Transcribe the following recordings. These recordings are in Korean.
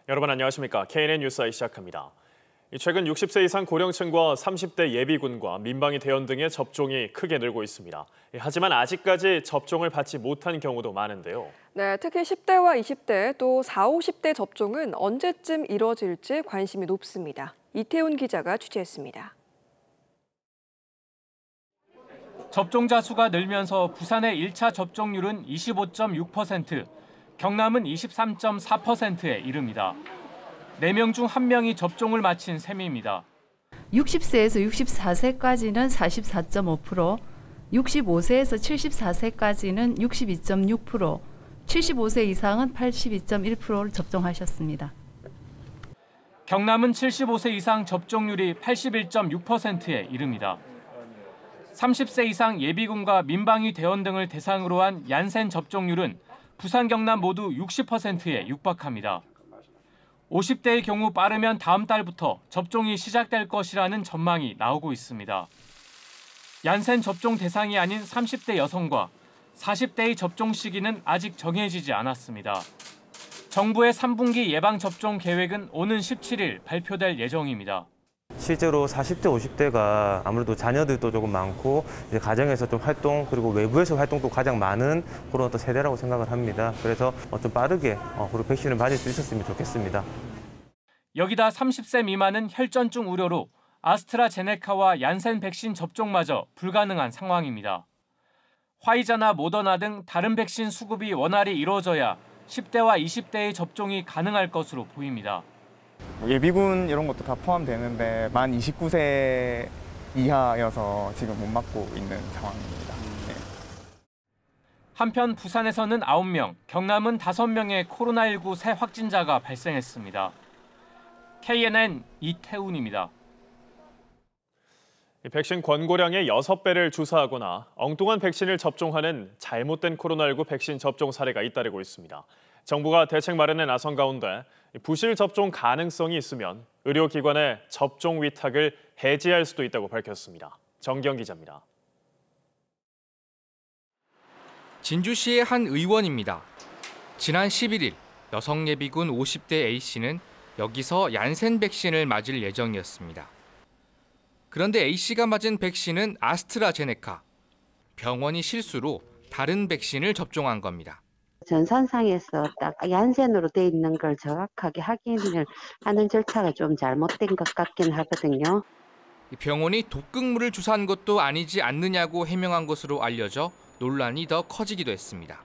여러분 안녕하십니까? KNN 뉴스아이 시작합니다. 최근 60세 이상 고령층과 30대 예비군과 민방위 대원 등의 접종이 크게 늘고 있습니다. 하지만 아직까지 접종을 받지 못한 경우도 많은데요. 네, 특히 10대와 20대 또 40, 50대 접종은 언제쯤 이뤄질지 관심이 높습니다. 이태훈 기자가 취재했습니다. 접종자 수가 늘면서 부산의 1차 접종률은 25.6%, 경남은 23.4%에 이릅니다. 4명 중 1명이 접종을 마친 셈입니다. 60세에서 64세까지는 44.5%, 65세에서 74세까지는 62.6%, 75세 이상은 82.1%를 접종하셨습니다. 경남은 75세 이상 접종률이 81.6%에 이릅니다. 30세 이상 예비군과 민방위 대원 등을 대상으로 한 얀센 접종률은 부산, 경남 모두 60%에 육박합니다. 50대의 경우 빠르면 다음 달부터 접종이 시작될 것이라는 전망이 나오고 있습니다. 얀센 접종 대상이 아닌 30대 여성과 40대의 접종 시기는 아직 정해지지 않았습니다. 정부의 3분기 예방접종 계획은 오는 17일 발표될 예정입니다. 실제로 40대, 50대가 아무래도 자녀들도 조금 많고 이제 가정에서 좀 활동 그리고 외부에서 활동도 가장 많은 그런 어떤 세대라고 생각을 합니다. 그래서 좀 빠르게 그리고 백신을 맞을 수 있었으면 좋겠습니다. 여기다 30세 미만은 혈전증 우려로 아스트라제네카와 얀센 백신 접종마저 불가능한 상황입니다. 화이자나 모더나 등 다른 백신 수급이 원활히 이루어져야 10대와 20대의 접종이 가능할 것으로 보입니다. 예비군 이런 것도 다 포함되는데 만 29세 이하여서 지금 못 맞고 있는 상황입니다. 네. 한편 부산에서는 9명, 경남은 5명의 코로나19 새 확진자가 발생했습니다. KNN 이태훈입니다. 백신 권고량의 6배를 주사하거나 엉뚱한 백신을 접종하는 잘못된 코로나19 백신 접종 사례가 잇따르고 있습니다. 정부가 대책 마련에 나선 가운데 부실 접종 가능성이 있으면 의료기관의 접종 위탁을 해지할 수도 있다고 밝혔습니다. 정기영 기자입니다. 진주시의 한 의원입니다. 지난 11일 여성 예비군 50대 A씨는 여기서 얀센 백신을 맞을 예정이었습니다. 그런데 A씨가 맞은 백신은 아스트라제네카. 병원이 실수로 다른 백신을 접종한 겁니다. 전산상에서 딱 얀센으로 돼 있는 걸 정확하게 확인을 하는 절차가 좀 잘못된 것 같긴 하거든요. 병원이 독극물을 주사한 것도 아니지 않느냐고 해명한 것으로 알려져 논란이 더 커지기도 했습니다.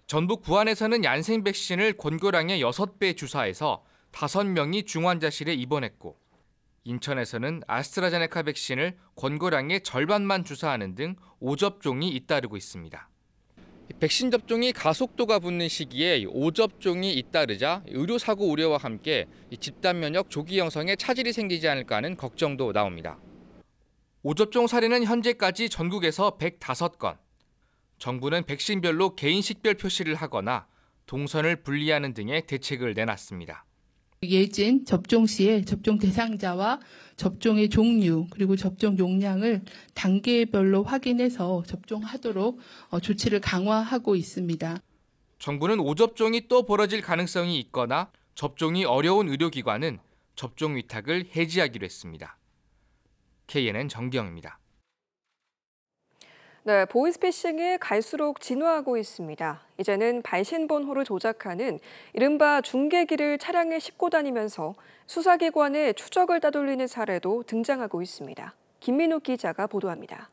전북 부안에서는 얀센 백신을 권고량의 6배 주사해서 5명이 중환자실에 입원했고, 인천에서는 아스트라제네카 백신을 권고량의 절반만 주사하는 등 오접종이 잇따르고 있습니다. 백신 접종이 가속도가 붙는 시기에 오접종이 잇따르자 의료사고 우려와 함께 집단 면역 조기 형성에 차질이 생기지 않을까 하는 걱정도 나옵니다. 오접종 사례는 현재까지 전국에서 105건. 정부는 백신별로 개인 식별 표시를 하거나 동선을 분리하는 등의 대책을 내놨습니다. 예진 접종 시에 접종 대상자와 접종의 종류 그리고 접종 용량을 단계별로 확인해서 접종하도록 조치를 강화하고 있습니다. 정부는 오접종이 또 벌어질 가능성이 있거나 접종이 어려운 의료기관은 접종 위탁을 해지하기로 했습니다. KNN 정기영입니다. 네, 보이스피싱이 갈수록 진화하고 있습니다. 이제는 발신번호를 조작하는 이른바 중계기를 차량에 싣고 다니면서 수사기관의 추적을 따돌리는 사례도 등장하고 있습니다. 김민욱 기자가 보도합니다.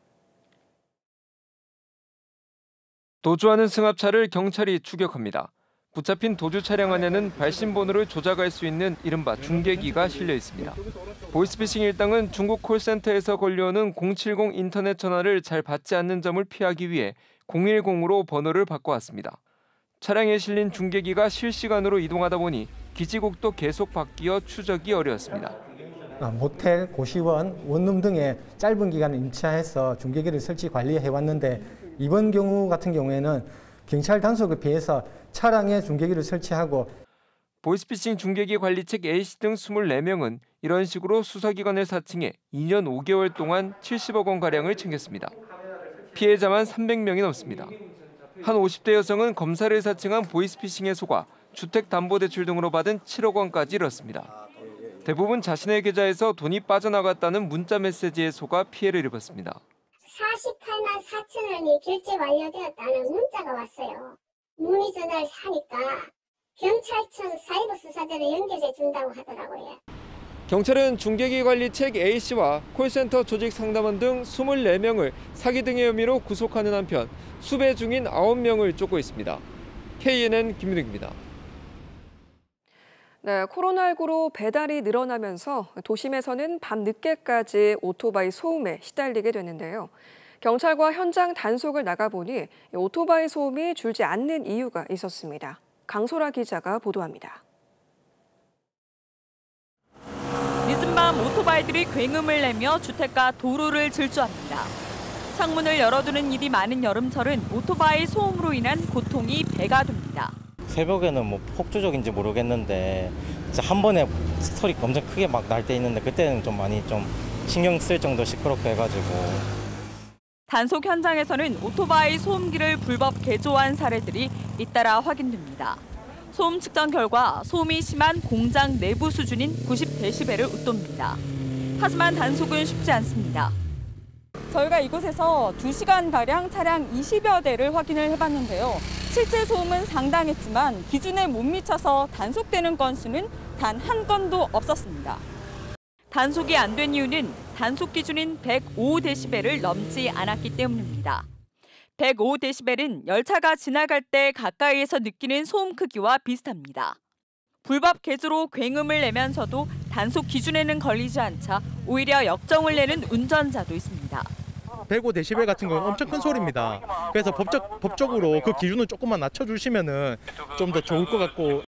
도주하는 승합차를 경찰이 추격합니다. 붙잡힌 도주 차량 안에는 발신번호를 조작할 수 있는 이른바 중계기가 실려 있습니다. 보이스피싱 일당은 중국 콜센터에서 걸려오는 070 인터넷 전화를 잘 받지 않는 점을 피하기 위해 010으로 번호를 바꿔왔습니다. 차량에 실린 중계기가 실시간으로 이동하다 보니 기지국도 계속 바뀌어 추적이 어려웠습니다. 모텔, 고시원, 원룸 등의 짧은 기간을 임차해서 중계기를 설치 관리해왔는데 이번 경우 같은 경우에는 경찰 단속을 피해서 차량에 중계기를 설치하고 보이스피싱 중계기 관리책 A씨 등 24명은 이런 식으로 수사기관을 사칭해 2년 5개월 동안 70억 원가량을 챙겼습니다. 피해자만 300명이 넘습니다. 한 50대 여성은 검사를 사칭한 보이스피싱에 속아 주택담보대출 등으로 받은 7억 원까지 잃었습니다. 대부분 자신의 계좌에서 돈이 빠져나갔다는 문자 메시지에 속아 피해를 입었습니다. 48만 4천 원이 결제 완료되었다는 문자가 왔어요. 문의 전화를 하니까 경찰청 사이버 수사대로 연결해 준다고 하더라고요. 경찰은 중개기 관리책 A씨와 콜센터 조직 상담원 등 24명을 사기 등의 혐의로 구속하는 한편 수배 중인 9명을 쫓고 있습니다. KNN 김민욱입니다. 네, 코로나19로 배달이 늘어나면서 도심에서는 밤 늦게까지 오토바이 소음에 시달리게 되는데요. 경찰과 현장 단속을 나가보니 오토바이 소음이 줄지 않는 이유가 있었습니다. 강소라 기자가 보도합니다. 늦은 밤 오토바이들이 굉음을 내며 주택가 도로를 질주합니다. 창문을 열어두는 일이 많은 여름철은 오토바이 소음으로 인한 고통이 배가 됩니다. 새벽에는 뭐 폭주적인지 모르겠는데 진짜 한 번에 소리 엄청 크게 막 날 때 있는데 그때는 좀 많이 좀 신경 쓸 정도 시끄럽게 해가지고. 단속 현장에서는 오토바이 소음기를 불법 개조한 사례들이 잇따라 확인됩니다. 소음 측정 결과 소음이 심한 공장 내부 수준인 90데시벨을 웃돕니다. 하지만 단속은 쉽지 않습니다. 저희가 이곳에서 2시간가량 차량 20여 대를 확인을 해봤는데요. 실제 소음은 상당했지만 기준에 못 미쳐서 단속되는 건수는 단 한 건도 없었습니다. 단속이 안 된 이유는 단속 기준인 105데시벨을 넘지 않았기 때문입니다. 105데시벨은 열차가 지나갈 때 가까이에서 느끼는 소음 크기와 비슷합니다. 불법 개조로 굉음을 내면서도 단속 기준에는 걸리지 않자 오히려 역정을 내는 운전자도 있습니다. 105데시벨 같은 건 엄청 큰 소리입니다. 그래서 법적으로 그 기준을 조금만 낮춰주시면 좀 더 좋을 것 같고.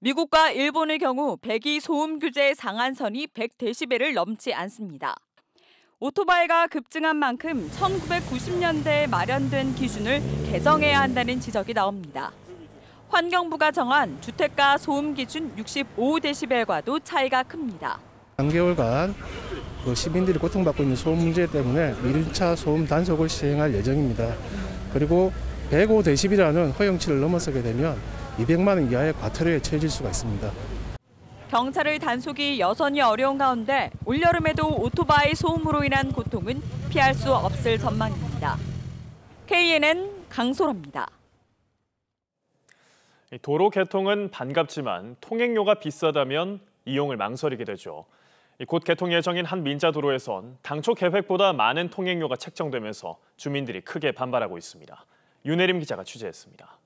미국과 일본의 경우 배기 소음 규제 상한선이 100데시벨을 넘지 않습니다. 오토바이가 급증한 만큼 1990년대에 마련된 기준을 개정해야 한다는 지적이 나옵니다. 환경부가 정한 주택가 소음 기준 65데시벨과도 차이가 큽니다. 3개월간 시민들이 고통받고 있는 소음 문제 때문에 1차 소음 단속을 시행할 예정입니다. 그리고 105데시벨이라는 허용치를 넘어서게 되면 200만 원 이하의 과태료에 처해질 수가 있습니다. 경찰의 단속이 여전히 어려운 가운데 올여름에도 오토바이 소음으로 인한 고통은 피할 수 없을 전망입니다. KNN 강소라입니다. 도로 개통은 반갑지만 통행료가 비싸다면 이용을 망설이게 되죠. 곧 개통 예정인 한 민자도로에선 당초 계획보다 많은 통행료가 책정되면서 주민들이 크게 반발하고 있습니다. 윤혜림 기자가 취재했습니다.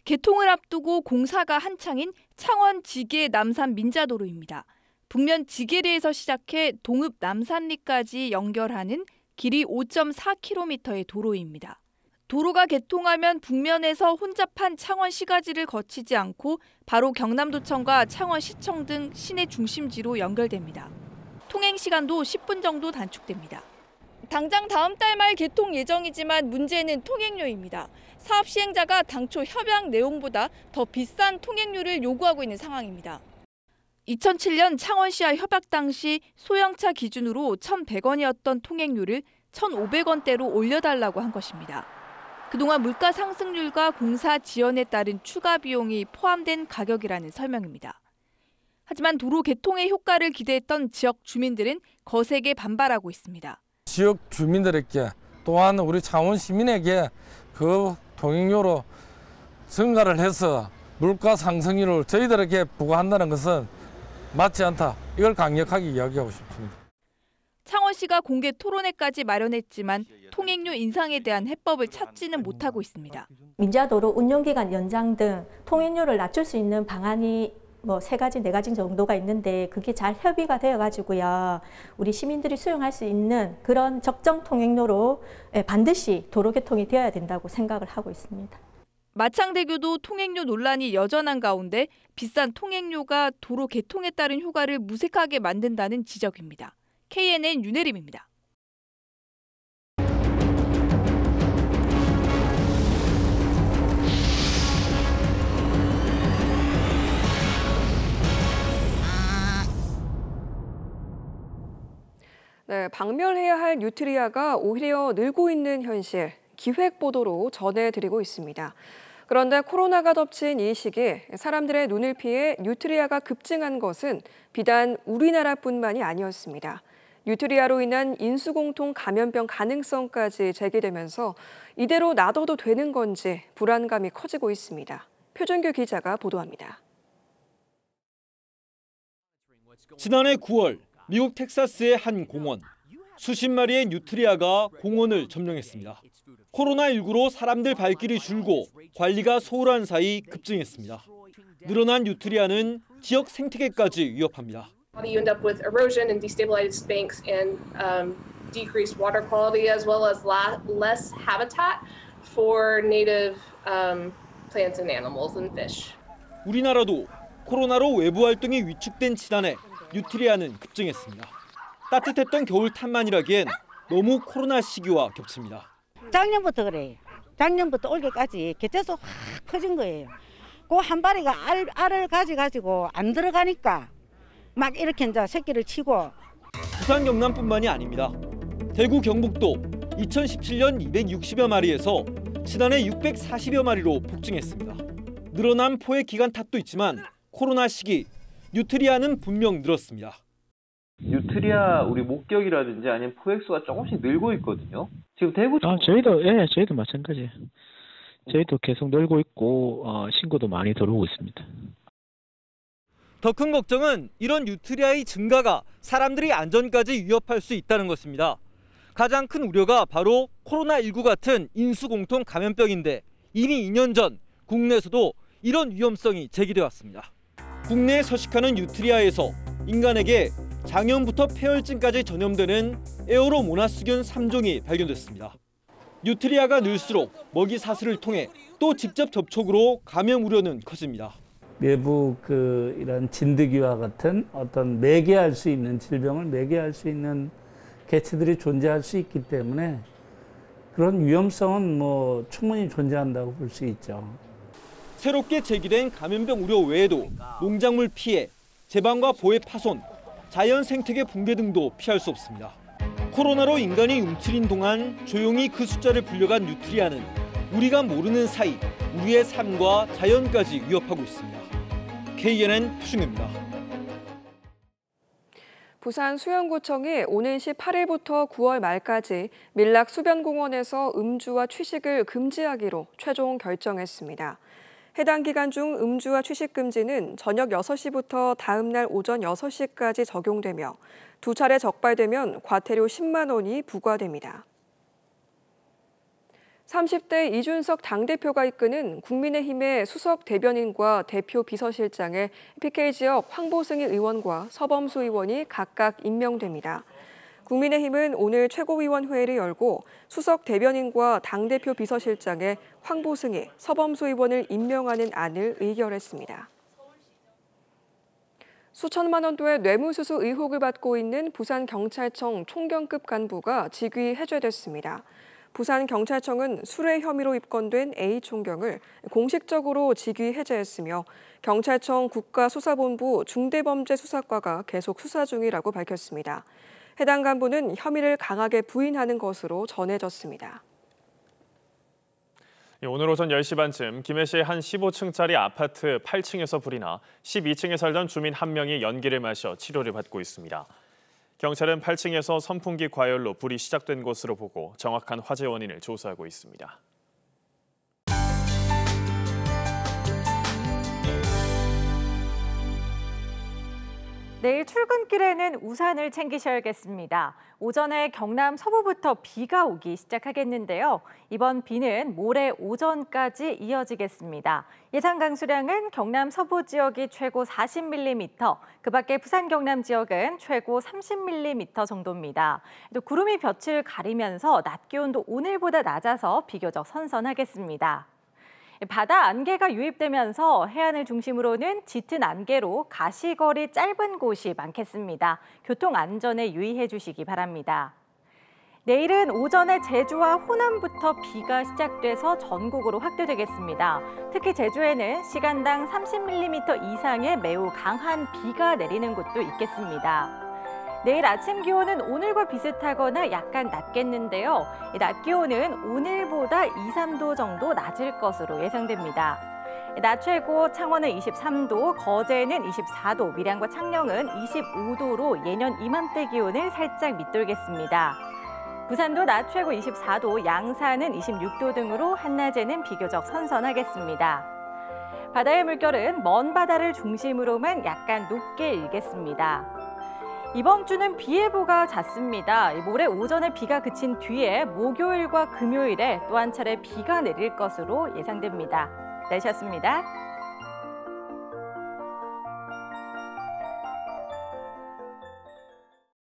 개통을 앞두고 공사가 한창인 창원 지계 남산 민자도로입니다. 북면 지계리에서 시작해 동읍 남산리까지 연결하는 길이 5.4km의 도로입니다. 도로가 개통하면 북면에서 혼잡한 창원시가지를 거치지 않고 바로 경남도청과 창원시청 등 시내 중심지로 연결됩니다. 통행 시간도 10분 정도 단축됩니다. 당장 다음 달 말 개통 예정이지만 문제는 통행료입니다. 사업 시행자가 당초 협약 내용보다 더 비싼 통행료를 요구하고 있는 상황입니다. 2007년 창원시와 협약 당시 소형차 기준으로 1,100원이었던 통행료를 1,500원대로 올려달라고 한 것입니다. 그동안 물가 상승률과 공사 지연에 따른 추가 비용이 포함된 가격이라는 설명입니다. 하지만 도로 개통의 효과를 기대했던 지역 주민들은 거세게 반발하고 있습니다. 지역 주민들에게 또한 우리 창원 시민에게 그 통행료로 증가를 해서 물가 상승률을 저희들에게 부과한다는 것은 맞지 않다. 이걸 강력하게 이야기하고 싶습니다. 창원시가 공개 토론회까지 마련했지만 통행료 인상에 대한 해법을 찾지는 못하고 있습니다. 민자도로 운영기간 연장 등 통행료를 낮출 수 있는 방안이 3가지, 4가지 정도가 있는데 그게 잘 협의가 되어가지고요. 우리 시민들이 수용할 수 있는 그런 적정 통행료로 반드시 도로 개통이 되어야 된다고 생각을 하고 있습니다. 마창대교도 통행료 논란이 여전한 가운데 비싼 통행료가 도로 개통에 따른 효과를 무색하게 만든다는 지적입니다. KNN 윤혜림입니다. 네, 박멸해야 할 뉴트리아가 오히려 늘고 있는 현실, 기획보도로 전해드리고 있습니다. 그런데 코로나가 덮친 이 시기 사람들의 눈을 피해 뉴트리아가 급증한 것은 비단 우리나라뿐만이 아니었습니다. 뉴트리아로 인한 인수공통 감염병 가능성까지 제기되면서 이대로 놔둬도 되는 건지 불안감이 커지고 있습니다. 표준규 기자가 보도합니다. 지난해 9월 미국 텍사스의 한 공원. 수십 마리의 뉴트리아가 공원을 점령했습니다. 코로나19로 사람들 발길이 줄고 관리가 소홀한 사이 급증했습니다. 늘어난 뉴트리아는 지역 생태계까지 위협합니다. You end up with erosion and destabilized banks and decreased water quality as well as less habitat for native plants and animals and fish. 우리나라도 코로나로 외부 활동이 위축된 지난해 뉴트리아는 급증했습니다. 따뜻했던 겨울 탓만이라기엔 너무 코로나 시기와 겹칩니다. 작년부터 그래요. 작년부터 올해까지 개체수 확 커진 거예요. 그 한 마리가 알을 가지고 안 들어가니까 막 이렇게 이제 새끼를 치고. 부산 경남뿐만이 아닙니다. 대구 경북도 2017년 260여 마리에서 지난해 640여 마리로 폭증했습니다. 늘어난 포획 기간 탓도 있지만 코로나 시기 뉴트리아는 분명 늘었습니다. 뉴트리아 우리 목격이라든지 아니면 포획수가 조금씩 늘고 있거든요. 지금 대구 저희도 마찬가지예요. 저희도 계속 늘고 있고 신고도 많이 들어오고 있습니다. 더 큰 걱정은 이런 뉴트리아의 증가가 사람들의 안전까지 위협할 수 있다는 것입니다. 가장 큰 우려가 바로 코로나19 같은 인수공통 감염병인데 이미 2년 전 국내에서도 이런 위험성이 제기돼 왔습니다. 국내에 서식하는 뉴트리아에서 인간에게 장염부터 폐혈증까지 전염되는 에어로모나스균 3종이 발견됐습니다. 뉴트리아가 늘수록 먹이 사슬을 통해 또 직접 접촉으로 감염 우려는 커집니다. 외부 이런 진드기와 같은 어떤 매개할 수 있는 질병을 매개할 수 있는 개체들이 존재할 수 있기 때문에 그런 위험성은 충분히 존재한다고 볼 수 있죠. 새롭게 제기된 감염병 우려 외에도 농작물 피해, 제방과 보해 파손, 자연 생태계 붕괴 등도 피할 수 없습니다. 코로나로 인간이 움츠린 동안 조용히 그 숫자를 불려간 뉴트리아는 우리가 모르는 사이 우리의 삶과 자연까지 위협하고 있습니다. KNN 표준규입니다. 부산 수영구청이 오는 18일부터 9월 말까지 밀락 수변공원에서 음주와 취식을 금지하기로 최종 결정했습니다. 해당 기간 중 음주와 취식 금지는 저녁 6시부터 다음 날 오전 6시까지 적용되며 2차례 적발되면 과태료 10만 원이 부과됩니다. 30대 이준석 당대표가 이끄는 국민의힘의 수석 대변인과 대표 비서실장에 PK지역 황보승희 의원과 서범수 의원이 각각 임명됩니다. 국민의힘은 오늘 최고위원회의를 열고 수석 대변인과 당대표 비서실장에 황보승희, 서범수 의원을 임명하는 안을 의결했습니다. 수천만 원도의 뇌물수수 의혹을 받고 있는 부산경찰청 총경급 간부가 직위 해제됐습니다. 부산경찰청은 수뢰 혐의로 입건된 A 총경을 공식적으로 직위 해제했으며 경찰청 국가수사본부 중대범죄수사과가 계속 수사 중이라고 밝혔습니다. 해당 간부는 혐의를 강하게 부인하는 것으로 전해졌습니다. 오늘 오전 10시 반쯤 김해시의 한 15층짜리 아파트 8층에서 불이 나 12층에 살던 주민 한 명이 연기를 마셔 치료를 받고 있습니다. 경찰은 8층에서 선풍기 과열로 불이 시작된 것으로 보고 정확한 화재 원인을 조사하고 있습니다. 내일 출근길에는 우산을 챙기셔야겠습니다. 오전에 경남 서부부터 비가 오기 시작하겠는데요. 이번 비는 모레 오전까지 이어지겠습니다. 예상 강수량은 경남 서부 지역이 최고 40mm, 그 밖에 부산 경남 지역은 최고 30mm 정도입니다. 또 구름이 볕을 가리면서 낮 기온도 오늘보다 낮아서 비교적 선선하겠습니다. 바다 안개가 유입되면서 해안을 중심으로는 짙은 안개로 가시거리 짧은 곳이 많겠습니다. 교통 안전에 유의해 주시기 바랍니다. 내일은 오전에 제주와 호남부터 비가 시작돼서 전국으로 확대되겠습니다. 특히 제주에는 시간당 30mm 이상의 매우 강한 비가 내리는 곳도 있겠습니다. 내일 아침 기온은 오늘과 비슷하거나 약간 낮겠는데요. 낮 기온은 오늘보다 2, 3도 정도 낮을 것으로 예상됩니다. 낮 최고 창원은 23도, 거제는 24도, 밀양과 창녕은 25도로 예년 이맘때 기온을 살짝 밑돌겠습니다. 부산도 낮 최고 24도, 양산은 26도 등으로 한낮에는 비교적 선선하겠습니다. 바다의 물결은 먼 바다를 중심으로만 약간 높게 일겠습니다. 이번 주는 비 예보가 잦습니다. 모레 오전에 비가 그친 뒤에 목요일과 금요일에 또 한 차례 비가 내릴 것으로 예상됩니다. 날씨였습니다.